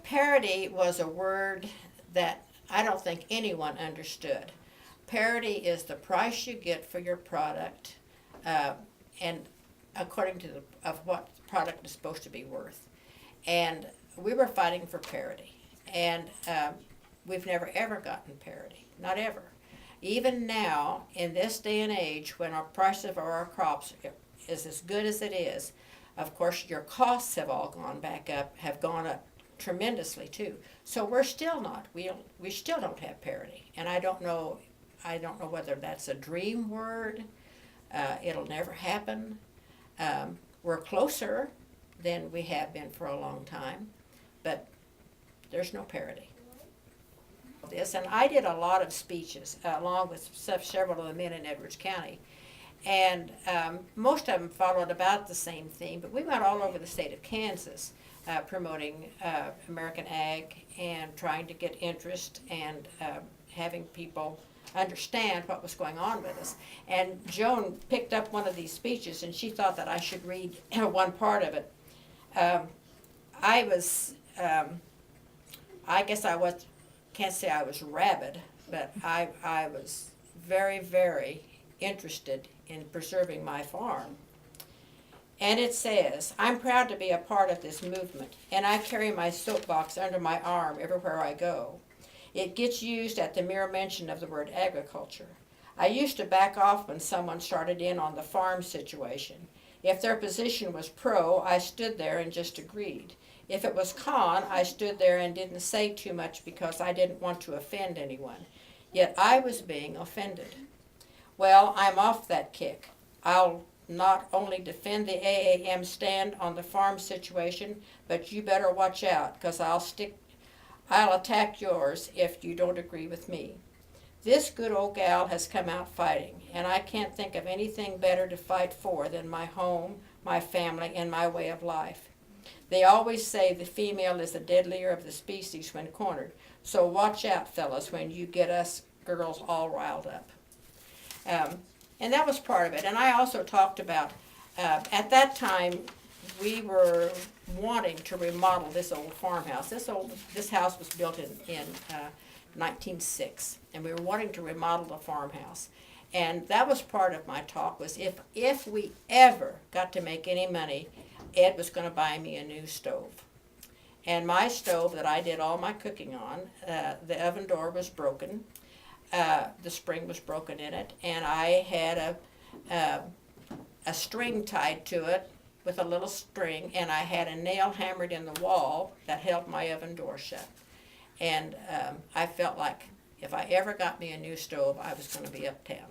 Parity was a word that I don't think anyone understood. Parity is the price you get for your product, and according to of what the product is supposed to be worth. And we were fighting for parity, and we've never ever gotten parity, not ever. Even now, in this day and age, when our price of our crops is as good as it is, of course, your costs have all gone back up, have gone up tremendously too. So we're still not. We still don't have parity, and I don't know. I don't know whether that's a dream word. It'll never happen. We're closer than we have been for a long time, but there's no parity. This, and I did a lot of speeches along with several of the men in Edwards County, and most of them followed about the same theme, but we went all over the state of Kansas promoting American ag and trying to get interest and having people understand what was going on with us. And Joan picked up one of these speeches, and she thought that I should read one part of it. I was, I guess I was, can't say I was rabid, but I was very, very interested in preserving my farm. And it says, I'm proud to be a part of this movement, and I carry my soapbox under my arm everywhere I go. It gets used at the mere mention of the word agriculture. I used to back off when someone started in on the farm situation. If their position was pro, I stood there and just agreed. If it was con, I stood there and didn't say too much because I didn't want to offend anyone. Yet I was being offended. Well, I'm off that kick. I'll not only defend the AAM stand on the farm situation, but you better watch out, because I'll attack yours if you don't agree with me. This good old gal has come out fighting, and I can't think of anything better to fight for than my home, my family, and my way of life. They always say the female is the deadlier of the species when cornered, so watch out, fellas, when you get us girls all riled up. And that was part of it. And I also talked about, at that time, we were wanting to remodel this old farmhouse. This house was built in 1906, and we were wanting to remodel the farmhouse. And that was part of my talk, was if we ever got to make any money, Ed was going to buy me a new stove. And my stove that I did all my cooking on, the oven door was broken. The spring was broken in it, and I had a string tied to it with a little string, and I had a nail hammered in the wall that held my oven door shut. And I felt like if I ever got me a new stove, I was going to be uptown.